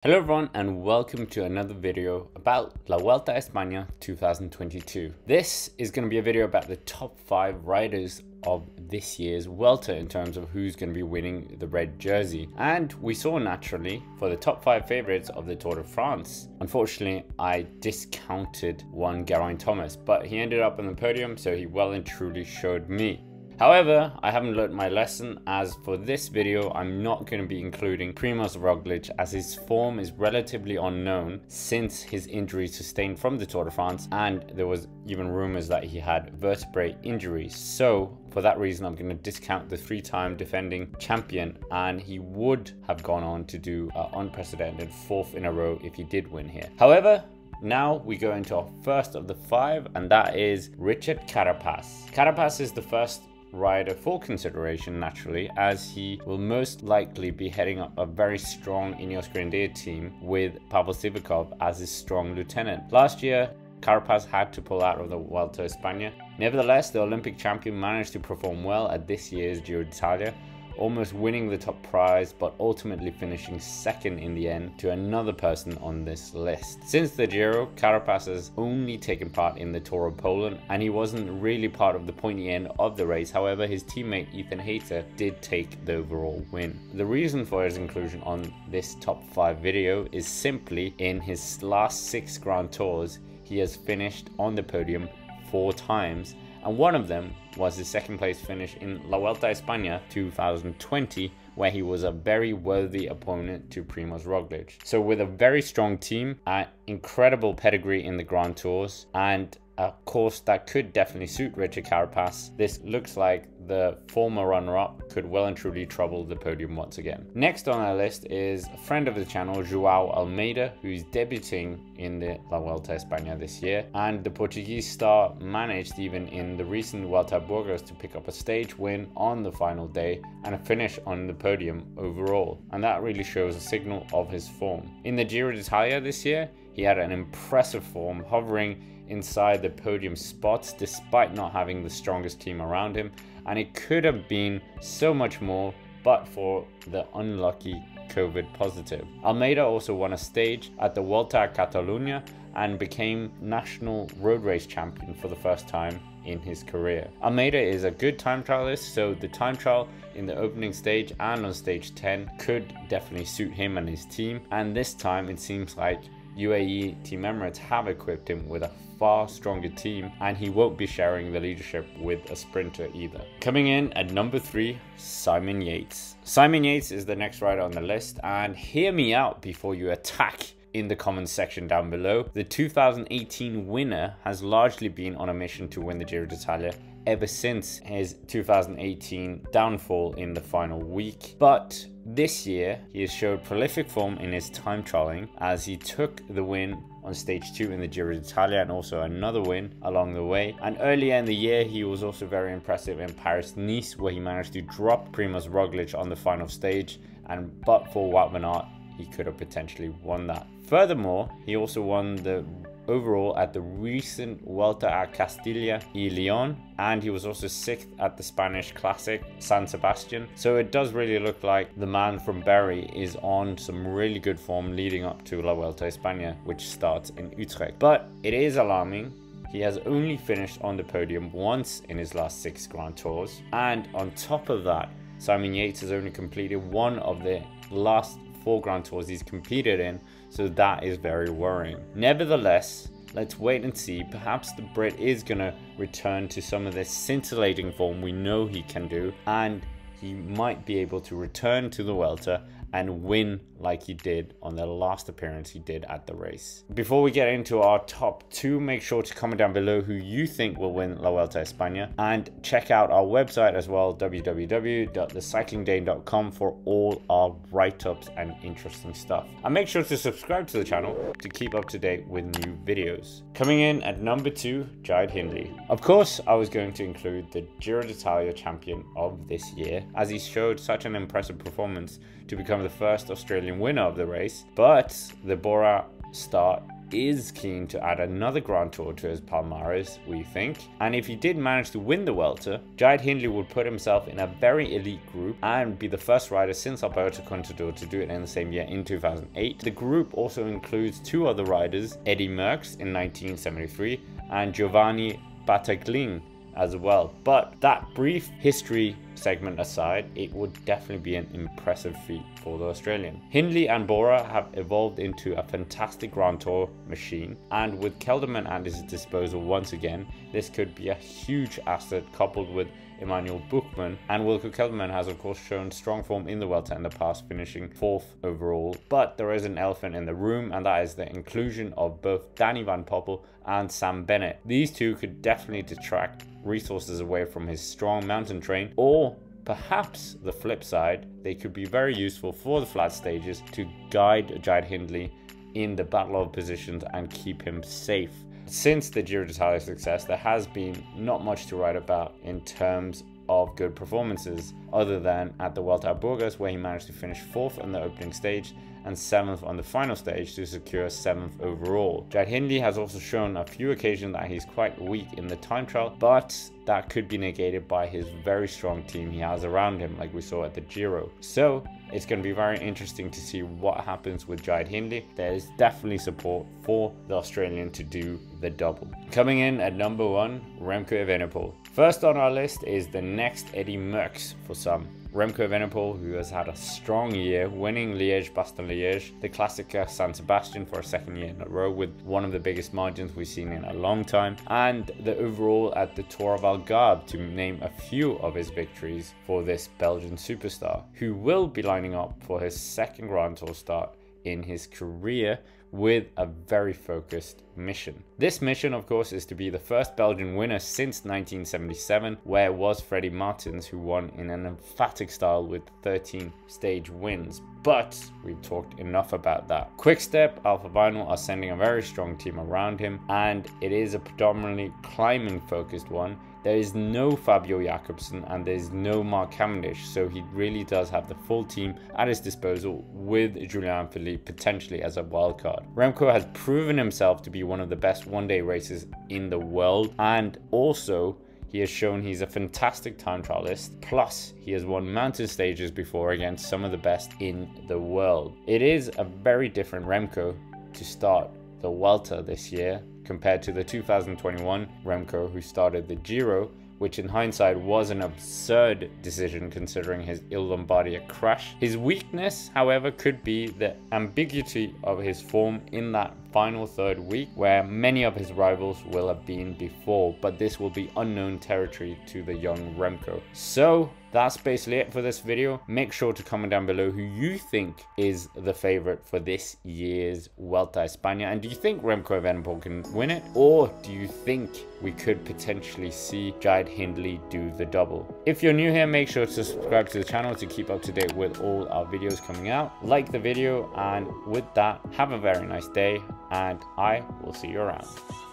Hello everyone and welcome to another video about La Vuelta a España 2022. This is going to be a video about the top 5 riders of this year's Vuelta in terms of who's going to be winning the red jersey. And we saw naturally for the top 5 favorites of the Tour de France. Unfortunately, I discounted one Geraint Thomas, but he ended up on the podium, so he well and truly showed me. However, I haven't learned my lesson, as for this video I'm not going to be including Primož Roglič, as his form is relatively unknown since his injury sustained from the Tour de France, and there was even rumors that he had vertebrae injuries. So for that reason I'm going to discount the 3-time defending champion, and he would have gone on to do an unprecedented 4th in a row if he did win here. However, now we go into our first of the 5, and that is Richard Karapas. Karapas is the first rider for consideration naturally, as he will most likely be heading up a very strong Ineos Grenadier team with Pavel Sivakov as his strong lieutenant. Last year Karapas had to pull out of the Vuelta a España. Nevertheless, the Olympic champion managed to perform well at this year's Giro d'Italia, almost winning the top prize, but ultimately finishing second in the end to another person on this list. Since the Giro, Karapas has only taken part in the Tour of Poland, and he wasn't really part of the pointy end of the race. However, his teammate Ethan Hayter did take the overall win. The reason for his inclusion on this top 5 video is simply in his last 6 Grand Tours, he has finished on the podium 4 times, and one of them was his 2nd place finish in La Vuelta a España 2020, where he was a very worthy opponent to Primož Roglič. So with a very strong team, an incredible pedigree in the Grand Tours, and a course that could definitely suit Richard Karapas, this looks like the former runner-up could well and truly trouble the podium once again. Next on our list is a friend of the channel, Joao Almeida, who's debuting in the La Vuelta a España this year, and the Portuguese star managed even in the recent Vuelta a Burgos to pick up a stage win on the final day and a finish on the podium overall, and that really shows a signal of his form. In the Giro d'Italia this year, he had an impressive form, hovering inside the podium spots despite not having the strongest team around him, and it could have been so much more but for the unlucky COVID positive. Almeida also won a stage at the Vuelta a Catalunya and became national road race champion for the first time in his career. Almeida is a good time trialist, so the time trial in the opening stage and on stage 10 could definitely suit him and his team, and this time it seems like UAE Team Emirates have equipped him with a far stronger team, and he won't be sharing the leadership with a sprinter either. Coming in at number 3, Simon Yates. Simon Yates is the next rider on the list, and hear me out before you attack in the comments section down below. The 2018 winner has largely been on a mission to win the Giro d'Italia ever since his 2018 downfall in the final week, but this year he has showed prolific form in his time trialing, as he took the win on stage 2 in the Giro d'Italia and also another win along the way. And earlier in the year he was also very impressive in Paris-Nice, where he managed to drop Primož Roglič on the final stage, and but for Wout van Aert he could have potentially won that. Furthermore, he also won the overall at the recent Vuelta a Castilla y León, and he was also 6th at the Spanish Classic San Sebastian. So it does really look like the man from Berry is on some really good form leading up to La Vuelta a España, which starts in Utrecht. But it is alarming, he has only finished on the podium once in his last 6 Grand Tours, and on top of that, Simon Yates has only completed one of the last 4 Grand Tours he's competed in, so that is very worrying. Nevertheless, let's wait and see. Perhaps the Brit is going to return to some of the scintillating form we know he can do, and he might be able to return to the Vuelta and win like he did on the last appearance he did at the race. Before we get into our top 2, make sure to comment down below who you think will win La Vuelta a España, and check out our website as well, www.thecyclingdane.com, for all our write-ups and interesting stuff. And make sure to subscribe to the channel to keep up to date with new videos. Coming in at number 2, Jide Hindley. Of course, I was going to include the Giro d'Italia champion of this year, as he showed such an impressive performance to become the first Australian winner of the race, but the Bora start is keen to add another Grand Tour to his palmarès, we think. And if he did manage to win the Vuelta, Jide Hindley would put himself in a very elite group and be the first rider since Alberto Contador to do it in the same year in 2008. The group also includes two other riders, Eddy Merckx in 1973 and Giovanni Battaglin as well. But that brief history segment aside, it would definitely be an impressive feat for the Australian. Hindley and Bora have evolved into a fantastic Grand Tour machine, and with Kelderman at his disposal once again, this could be a huge asset coupled with Emmanuel Buchmann, and Wilco Kelderman has of course shown strong form in the Vuelta in the past, finishing 4th overall. But there is an elephant in the room, and that is the inclusion of both Danny van Poppel and Sam Bennett. These two could definitely detract resources away from his strong mountain train, or perhaps the flip side, they could be very useful for the flat stages to guide Jide Hindley in the battle of positions and keep him safe. Since the Giro d'Italia success, there has been not much to write about in terms of good performances, other than at the Vuelta a Burgos, where he managed to finish 4th on the opening stage and 7th on the final stage to secure 7th overall. Jide Hindley has also shown a few occasions that he's quite weak in the time trial, but that could be negated by his very strong team he has around him, like we saw at the Giro. So it's going to be very interesting to see what happens with Jide Hindley. There is definitely support for the Australian to do the double. Coming in at number 1, Remco Evenepoel. First on our list is the next Eddy Merckx for some. Remco Evenepoel, who has had a strong year, winning Liège-Bastogne-Liège, the Classica San Sebastian for a second year in a row with one of the biggest margins we've seen in a long time, and the overall at the Tour of Algarve, to name a few of his victories for this Belgian superstar, who will be lining up for his second Grand Tour start in his career with a very focused mission. This mission, of course, is to be the first Belgian winner since 1977, where it was Freddie Martins who won in an emphatic style with 13 stage wins. But we've talked enough about that. Quick-Step, Alpha Vinyl are sending a very strong team around him, and it is a predominantly climbing focused one. There is no Fabio Jakobsen and there's no Mark Cavendish, so he really does have the full team at his disposal, with Julian Philippe potentially as a wildcard. Remco has proven himself to be one of the best one-day racers in the world, and also he has shown he's a fantastic time trialist, plus he has won mountain stages before against some of the best in the world. It is a very different Remco to start the Vuelta this year compared to the 2021 Remco who started the Giro, which in hindsight was an absurd decision considering his Il Lombardia crash. His weakness, however, could be the ambiguity of his form in that final third week, where many of his rivals will have been before, but this will be unknown territory to the young Remco. So that's basically it for this video. Make sure to comment down below who you think is the favorite for this year's Vuelta a España, and do you think Remco Evenepoel can win it, or do you think we could potentially see Jide Hindley do the double? If you're new here, make sure to subscribe to the channel to keep up to date with all our videos coming out. Like the video, and with that, have a very nice day, and I will see you around.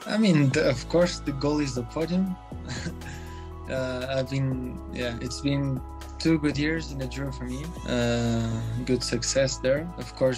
I mean, of course, the goal is the podium. It's been 2 good years in the Giro for me. Good success there. Of course,